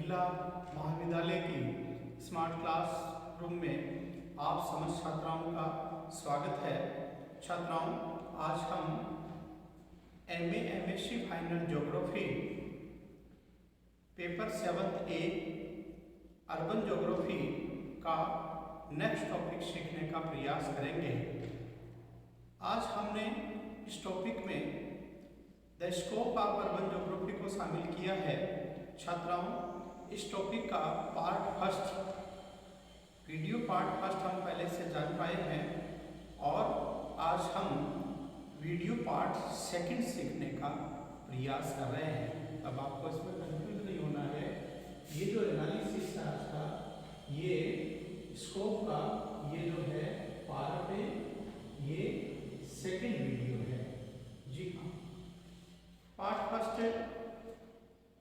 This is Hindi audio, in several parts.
महिला महाविद्यालय की स्मार्ट क्लासरूम में आप समस्त छात्राओं का स्वागत है। छात्राओं, आज हम MA MSc final geography paper 7 a urban geography का नेक्स्ट टॉपिक सीखने का प्रयास करेंगे। आज हमने इस टॉपिक में the scope of urban geography को शामिल किया है। छात्राओं, इस टॉपिक का part first video part first हम पहले से जान पाए हैं और आज हम वीडियो पार्ट सेकंड सीखने का प्रयास कर रहे हैं। अब आपको इसमें कंफ्यूज नहीं होना है। ये जो एनालिसिस है आज का, ये स्कोप का ये जो है पार्ट है, ये सेकंड वीडियो है। जी हाँ, पार्ट फर्स्ट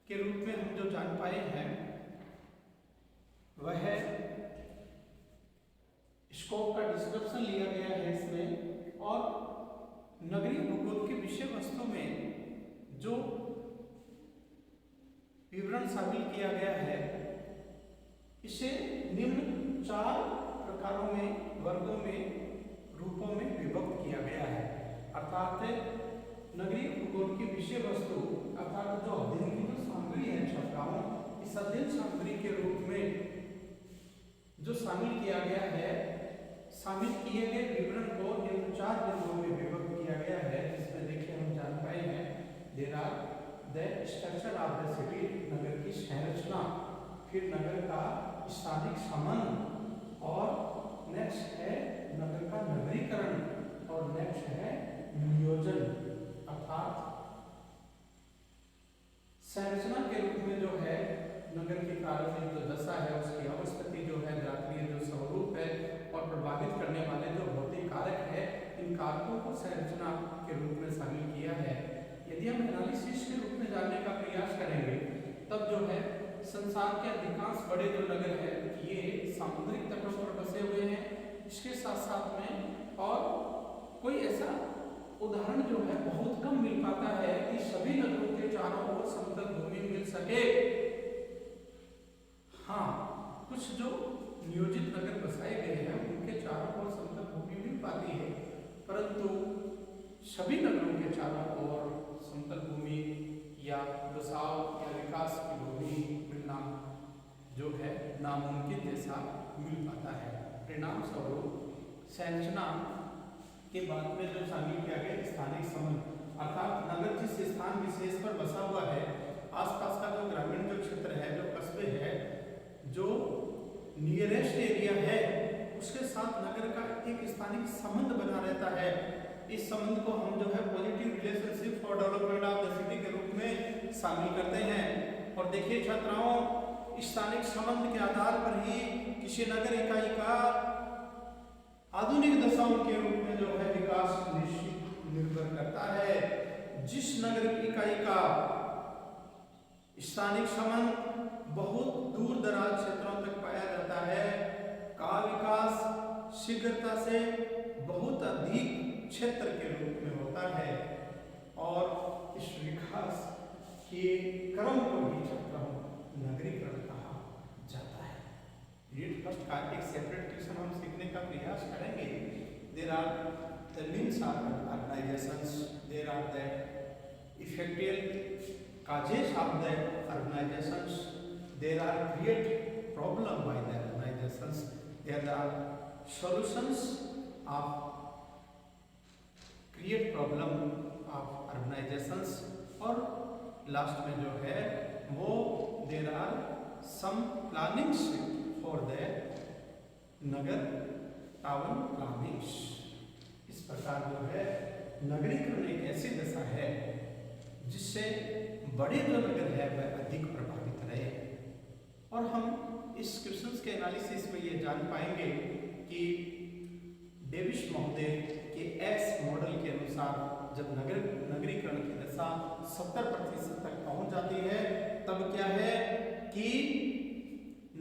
के रूप में हम जो जान पाए हैं वह है स्कोप का डिस्क्रिप्शन लिया गया है इसमें, और नगरीय भूगोल के विषय वस्तु में जो विवरण शामिल किया गया है इसे निम्न 4 प्रकारों में, वर्गों में, रूपों में विभक्त किया गया है। अर्थात नगरीय भूगोल की विषय वस्तु अर्थात जो अध्ययन की जो सामग्री है छात्राओं, इस अध्ययन सामग्री के रूप में जो शामिल किया गया है, शामिल किए गए विवरण को इन 4 बिंदुओं में विभक्त किया गया है। जिसमें देखिए हम जान पाए हैं there are the structure of the city, नगर की संरचना, फिर नगर का स्थानिक संबंध, और नेक्स्ट है नगर का नगरीकरण, और नेक्स्ट है नियोजन। अर्थात संरचना के रूप में जो है नगर की प्रारंभिक जो दशा है, उसकी अवस्थिति जो है, जातीय जो स्वरूप है, और प्रभावित करने वाले जो भौतिक कारक है, इन कारकों को संरचना के रूप में शामिल किया है। यदि हम एनालिसिस के रूप में जानने का प्रयास करेंगे तब जो है संसार के अधिकांश बड़े जो नगर है ये सामुद्रिक तटों पर बसे हुए हैं। इसके साथ साथ में और कोई ऐसा उदाहरण जो है बहुत कम मिल पाता है कि सभी नगरों के चारों ओर समतल भूमि मिल सके। हाँ, कुछ जो नियोजित नगर बसाए गए हैं उनके चारों ओर समतल भूमि मिल पाती है, परंतु सभी नगरों के चारों ओर समतल भूमि या बसाव या विकास की भूमि मिलना जो है नामुमकिन जैसा मिल पाता है। परिणाम स्वरूप संरचना के बाद में जो शामिल किया गया स्थानिक संबंध, अर्थात नगर जिस स्थान विशेष पर बसा हुआ है, आसपास का जो ग्रामीण जो क्षेत्र है, जो कस्बे है, जो नियरेस्ट एरिया है, उसके साथ नगर का एक स्थानिक संबंध बना रहता है। इस संबंध को हम जो है positive relationship for development of the city के रूप में शामिल करते हैं। और देखिए छात्राओं, स्थानिक संबंध के आधार पर ही किसी नगर इकाई का आधुनिक दशाओं के रूप में जो है विकास निश्चित निर्भर करता है। जिस नगर इकाई का स्थानिक संबंध बहुत दूर दराज क्षेत्रों तक पाया जाता है, का विकास शीघ्रता से बहुत अधिक क्षेत्र के रूप में होता है, और इस विकास के क्रम को ही छात्राओं नगरीकरण कहा जाता है। यूनिट फर्स्ट का एक सेपरेट ट्यूशन हम सीखने का प्रयास करेंगे। There are the means of urbanisations, there are the effective causes of the urbanizations, there are create problem by the urbanizations, there are solutions of create problem of urbanizations, और लास्ट में जो है वो there are some plannings for the Nagar town plannings. इस प्रकार जो है नगरीकरण एक ऐसी दशा है जिससे बड़े जो नगर है वह अधिक प्रभावित रहे। और हम इस क्वेश्चंस के एनालिसिस में ये जान पाएंगे कि डेविस महोदय के एस मॉडल के अनुसार जब नगरीकरण की दशा 70% तक पहुंच जाती है, तब क्या है कि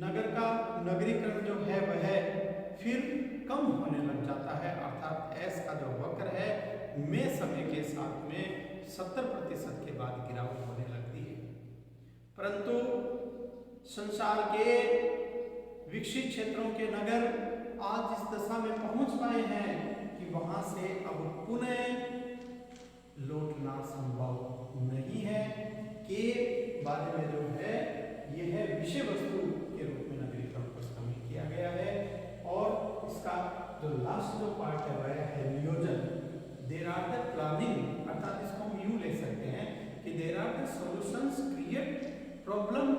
नगर का नगरीकरण जो है वह फिर कम होने लग जाता है। अर्थात एस का जो वक्र है में समय के साथ में 70% के बाद गिरावट होने लगती है। परंतु संसार के विकसित क्षेत्रों के नगर आज इस दशा में पहुंच पाए हैं कि वहां से अब पुनः लौटना संभव नहीं है के बारे में जो है यह विषय वस्तु के रूप में नगरीकरण को शामिल किया गया है। और इसका जो लास्ट जो पार्ट है वह है नियोजन। देयर आर द प्लानिंग, अर्थात इसको हम यूं ले सकते हैं कि there are the solutions create problem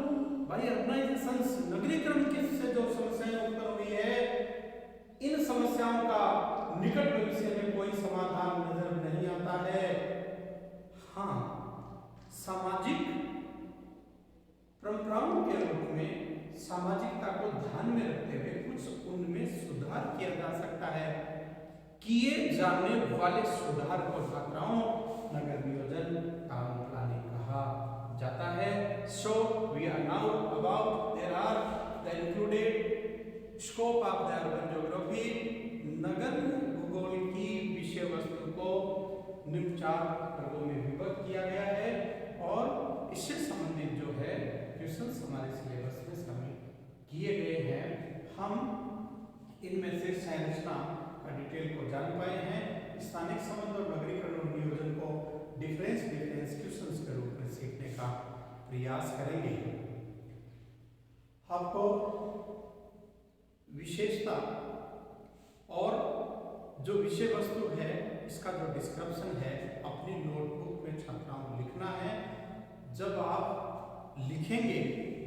by organisations. नगरीकरण के से जो समस्याएं उत्पन्न हुई है, इन समस्याओं का निकट भविष्य में कोई समाधान नजर नहीं आता है। हाँ, सामाजिक परंपराओं के रूप में सामाजिकता को ध्यान में रखते हुए कुछ उनमें सुधार किया जा सकता है। किए जाने वाले सुधार को छात्राओं नगर नियोजन टाउन प्लानिंग कहा जाता है। So we are now about there are the included scope of the urban geography. नगर भूगोल की विषय वस्तु को निम्न 4 वर्गों में विभक्त किया गया है और इससे संबंधित जो है क्वेश्चंस हमारे सिलेबस में शामिल किए गए हैं। हम इनमें से संरचना का डिटेल को जान पाए हैं। स्थानिक संबंध और नगरीकरण और नियोजन को डिफरेंस क्वेश्चंस के रूप में सीखने का प्रयास करेंगे। आपको विशेषता और जो विषय वस्तु है इसका जो डिस्क्रिप्शन है अपनी नोटबुक में छात्राओं लिखना है। जब आप लिखेंगे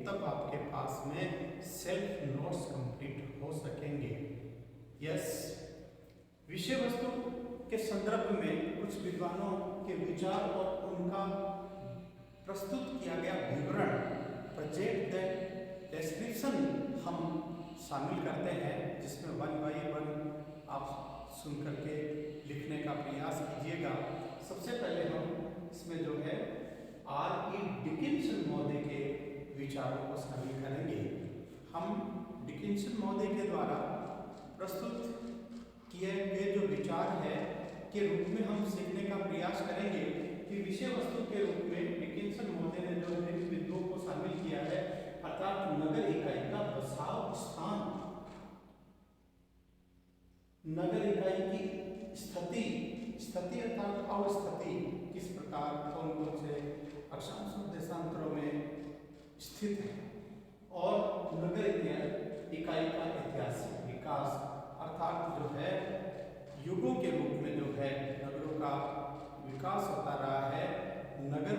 तब आपके पास में सेल्फ नोट्स कंप्लीट हो सकेंगे। यस, विषय वस्तु के संदर्भ में कुछ विद्वानों के विचार और उनका प्रस्तुत किया गया विवरण प्रोजेक्ट द डिस्क्रिप्शन हम शामिल करते हैं, जिसमें 1 बाय 1 आप सुन करके लिखने का प्रयास कीजिएगा। सबसे पहले हम इसमें जो है R.E. डिकिंसन महोदय के विचारों को शामिल करेंगे। हम डिकिंसन महोदय के द्वारा प्रस्तुत किए गए जो विचार है के रूप में हम सीखने का प्रयास करेंगे कि विषय वस्तु के रूप में डिकिंसन महोदय ने जो विभिन्न बिंदुओं को शामिल किया है, अर्थात नगर इकाई का बसाव स्थान, नगर इकाई की स्थिति अर्थात अवस्थिति किस प्रकार कौन कौन से अक्षांश देशांतरों में स्थित है, और नगर इकाई का ऐतिहासिक विकास अर्थात जो है युगों के रूप में जो है नगरों का विकास होता रहा है, नगर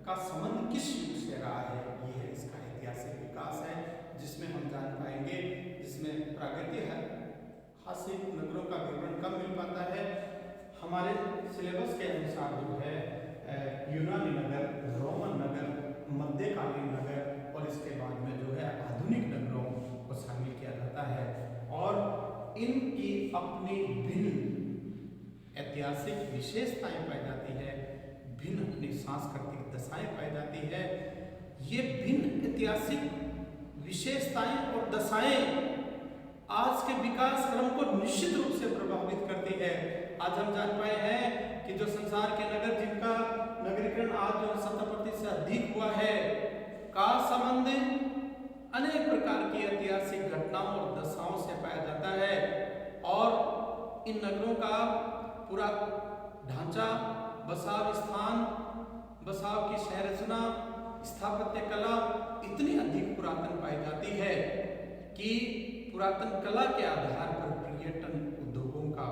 का संबंध किस युग से रहा है, ये है इसका ऐतिहासिक विकास है, जिसमें हम जान पाएंगे, जिसमें प्रागैतिहासिक नगरों का विवरण कम मिल पाता है। हमारे सिलेबस के अनुसार जो है यूनानी नगर, रोमन नगर, मध्यकालीन नगर और इसके बाद में जो है आधुनिक नगरों को शामिल किया जाता है, और इनकी अपनी भिन्न ऐतिहासिक विशेषताएं पाई जाती है, भिन्न अपनी सांस्कृतिक दशाएं पाई जाती है। ये भिन्न ऐतिहासिक विशेषताएं और दशाएं आज के विकास क्रम को निश्चित रूप से प्रभावित करती है। आज हम जान पाए हैं कि जो संसार के नगर जिनका नगरीकरण आज जो 70% से अधिक हुआ है का संबंध अनेक प्रकार की ऐतिहासिक घटनाओं और दशाओं से पाया जाता है, और इन नगरों का पूरा ढांचा, बसाव स्थान, बसाव की संरचना, स्थापत्य कला इतनी अधिक पुरातन पाई जाती है कि पुरातन कला के आधार पर पर्यटन उद्योगों का,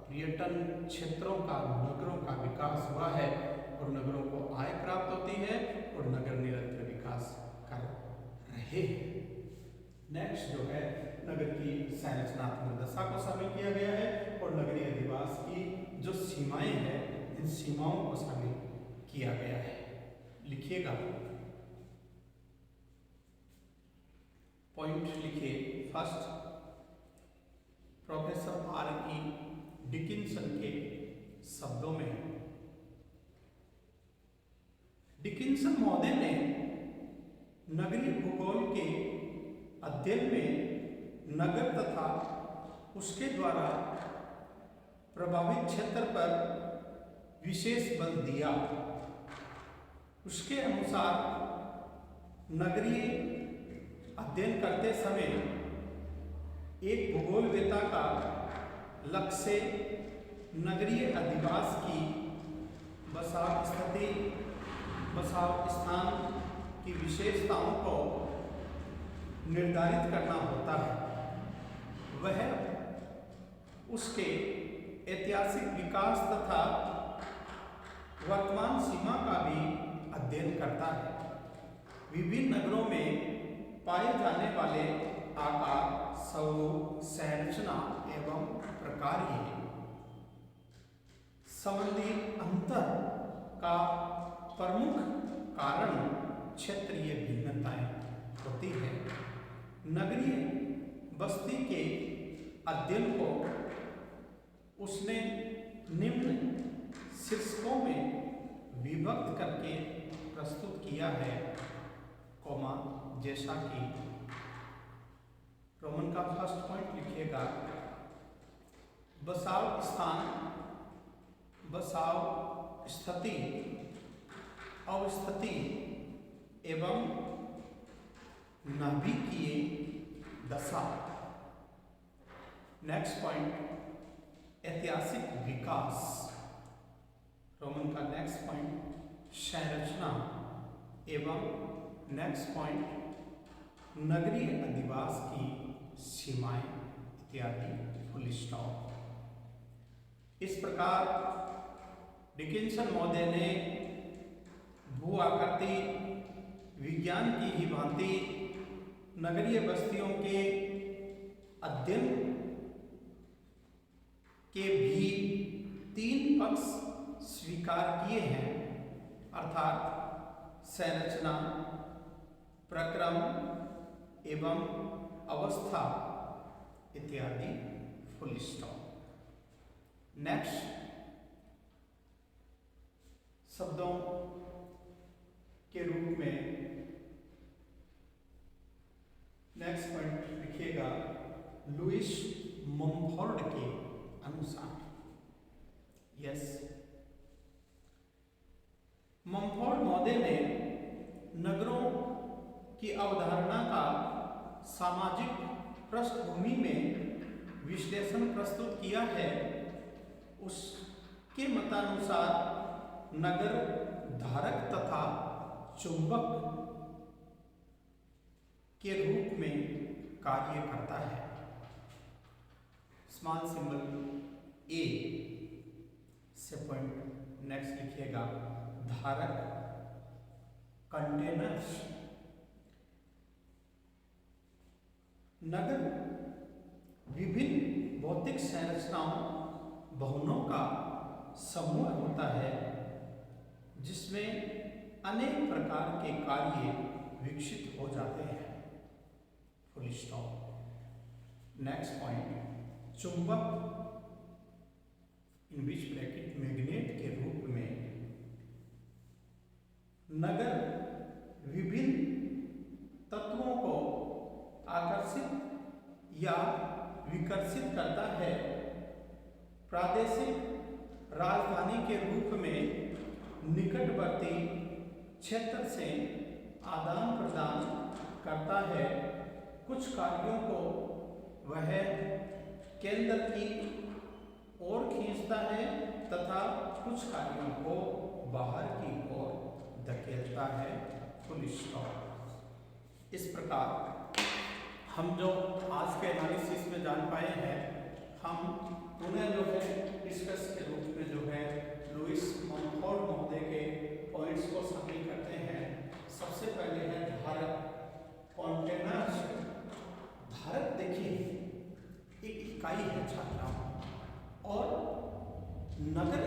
पर्यटन क्षेत्रों का, नगरों का विकास हुआ है, और नगरों को आय प्राप्त होती है और नगर निरंतर विकास कर रहे हैं। नेक्स्ट जो है नगर की संरचनात्मक दशा को शामिल किया गया है, और नगरीय अधिवास की जो सीमाएं हैं इन सीमाओं को शामिल किया गया है। लिखिएगा, पॉइंट लिखिए। First, professor R.E. डिकिंसन के शब्दों में, डिकिंसन महोदय ने नगरीय भूगोल के अध्ययन में नगर तथा उसके द्वारा प्रभावित क्षेत्र पर विशेष बल दिया। उसके अनुसार नगरीय अध्ययन करते समय एक भूगोलवेत्ता का लक्ष्य नगरीय अधिवास की बसाव स्थिति, बसाव स्थान की विशेषताओं को निर्धारित करना होता है। वह उसके ऐतिहासिक विकास तथा वर्तमान सीमा का भी अध्ययन करता है। विभिन्न नगरों में पाए जाने वाले आकार, स्वरूप, संरचना एवं प्रकार संबंधी अंतर का प्रमुख कारण क्षेत्रीय भिन्नताएं होती है। नगरीय बस्ती के अध्ययन को उसने निम्न शीर्षकों में विभक्त करके प्रस्तुत किया है, जैसा कि रोमन का फर्स्ट पॉइंट लिखिएगा, बसाव स्थान, बसाव स्थिति, अवस्थिति एवं नाभिकीय दशा। नेक्स्ट पॉइंट, ऐतिहासिक विकास। रोमन का नेक्स्ट पॉइंट, संरचना एवं नेक्स्ट पॉइंट, नगरीय अधिवास की सीमाएं इत्यादि, फुल स्टॉप। इस प्रकार डिकिंसन महोदय ने भू आकृति विज्ञान की ही भांति नगरीय बस्तियों के अध्ययन के भी 3 पक्ष स्वीकार किए हैं, अर्थात संरचना, प्रक्रम एवं अवस्था इत्यादि, फुल स्टॉप। नेक्स्ट, शब्दों के रूप में नेक्स्ट पॉइंट लिखिएगा, लुईस मॉम्फोर्ड के अनुसार। यस, मॉम्फोर्ड महोदय ने नगरों की अवधारणा का सामाजिक पृष्ठभूमि में विश्लेषण प्रस्तुत किया है। उसके मतानुसार नगर धारक तथा चुंबक के रूप में कार्य करता है। स्मॉल सिंबल ए से पॉइंट नेक्स्ट लिखिएगा, धारक, कंटेनर्स। नगर विभिन्न भौतिक संरचनाओं, भवनों का समूह होता है जिसमें अनेक प्रकार के कार्य विकसित हो जाते हैं, फुल स्टॉप। नेक्स्ट पॉइंट, चुंबक इन बीच ब्रैकेट मैग्नेट के रूप में नगर विभिन्न तत्वों को आकर्षित या विकर्षित करता है। प्रादेशिक राजधानी के रूप में निकटवर्ती क्षेत्र से आदान प्रदान करता है। कुछ कार्यों को वह केंद्र की ओर खींचता है तथा कुछ कार्यों को बाहर की ओर धकेलता है, फुल स्टॉप। इस प्रकार हम जो आज के एनालिसिस में जान पाए हैं, हम पुनः जो है डिस्कस के रूप में जो है लुईस मॉम्फोर्ड महोदय के पॉइंट्स को शामिल करते हैं। सबसे पहले है धारक, कंटेनर्स। धारक देखिए एक इकाई है छात्राओं, और नगर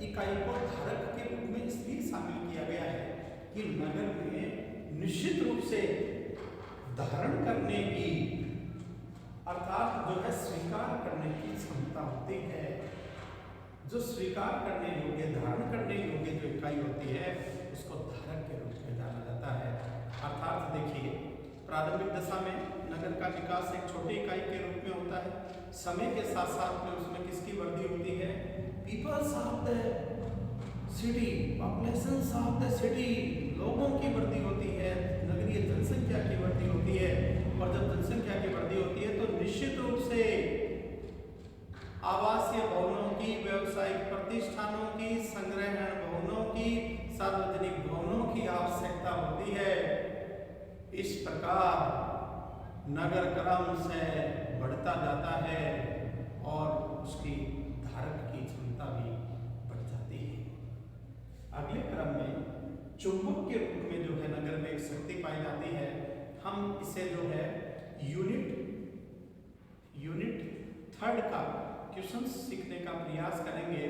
इकाई को धारक के रूप में इसलिए शामिल किया गया है कि नगर में निश्चित रूप से धारण करने की, अर्थात जो है स्वीकार करने की क्षमता होती है। जो स्वीकार करने योग्य, धारण करने योग्य जो इकाई होती है उसको धारक के रूप में जाना जाता है। अर्थात देखिए, प्रारंभिक दशा में नगर का विकास एक छोटी इकाई के रूप में होता है। समय के साथ साथ में उसमें किसकी वृद्धि होती है? Peoples of the city, population of the city, लोगों की वृद्धि होती है, नगरीय जनसंख्या की वृद्धि होती है। इस प्रकार नगर क्रम से बढ़ता जाता है और उसकी धारक की क्षमता भी बढ़ जाती है। अगले क्रम में चुंबक के रूप में जो है नगर में एक शक्ति पाई जाती है। हम इसे जो है यूनिट थर्ड का क्वेश्चन सीखने का प्रयास करेंगे,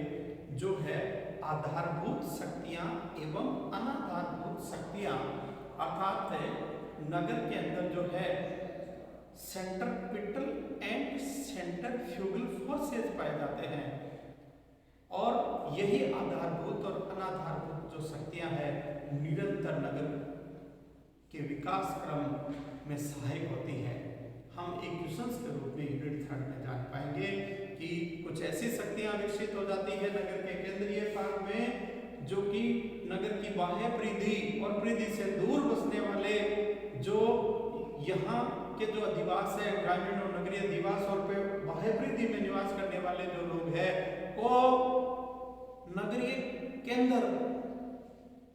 जो है आधारभूत शक्तियां एवं अनाधारभूत शक्तियां, अर्थात नगर के अंदर जो है सेंट्रिपिटल एंड सेंट्रीफ्यूगल फोर्सेस पाए जाते हैं और यही आधारभूत और अनाधारभूत जो शक्तियां हैं निरंतर नगर के विकास क्रम में सहायक होती है। हम एक क्वेश्चन के रूप में यूनिट थर्ड में जान पाएंगे कि कुछ ऐसी शक्तियां विकसित हो जाती है नगर के केंद्रीय भाग में, जो कि नगर की बाह्य परिधि और परिधि से दूर बसने वाले जो यहाँ के जो अधिवास है, ग्रामीण और नगरीय अधिवास और पे बाह्य परिधि में निवास करने वाले जो लोग हैं वो नगरीय केंद्र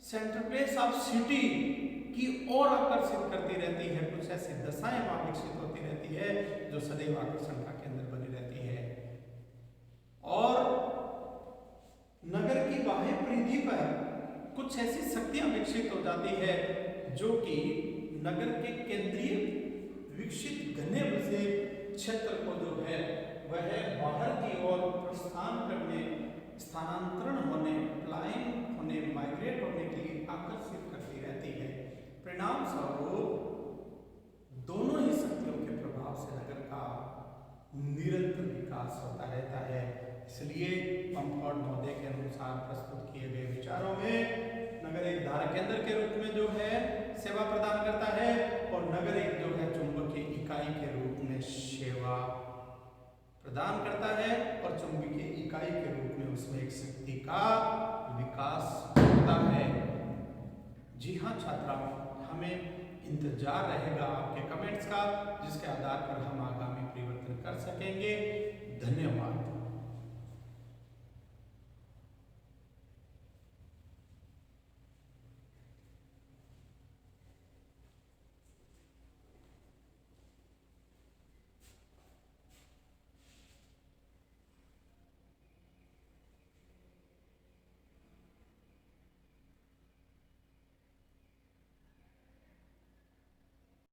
सेंट्रल प्लेस ऑफ सिटी की ओर आकर्षित करती रहती है। कुछ ऐसी दशाएं वहां विकसित होती रहती है जो सदैव आकर्षण का केंद्र बनी रहती है और नगर की बाह्य परिधि पर कुछ ऐसी शक्तियां विकसित हो जाती है जो कि नगर के केंद्रीय विकसित घने बसे क्षेत्र को जो है वह बाहर की ओर प्रस्थान करने, स्थानांतरण होने, पलायन होने, माइग्रेट होने के लिए आकर्षित करती रहती है। परिणाम स्वरूप दोनों ही शक्तियों के प्रभाव से नगर का निरंतर विकास होता रहता है। इसलिए पंफोर्ड महोदय के अनुसार प्रस्तुत किए गए विचारों में नगर एक धारक केंद्र के रूप में जो है सेवा प्रदान करता है और नगर एक जो है चुंबकीय इकाई के रूप में सेवा प्रदान करता है और चुंबकीय इकाई के रूप में उसमें एक शक्ति का विकास होता है। जी हाँ छात्राओं, हमें इंतजार रहेगा आपके कमेंट्स का, जिसके आधार पर हम आगामी परिवर्तन कर सकेंगे। धन्यवाद।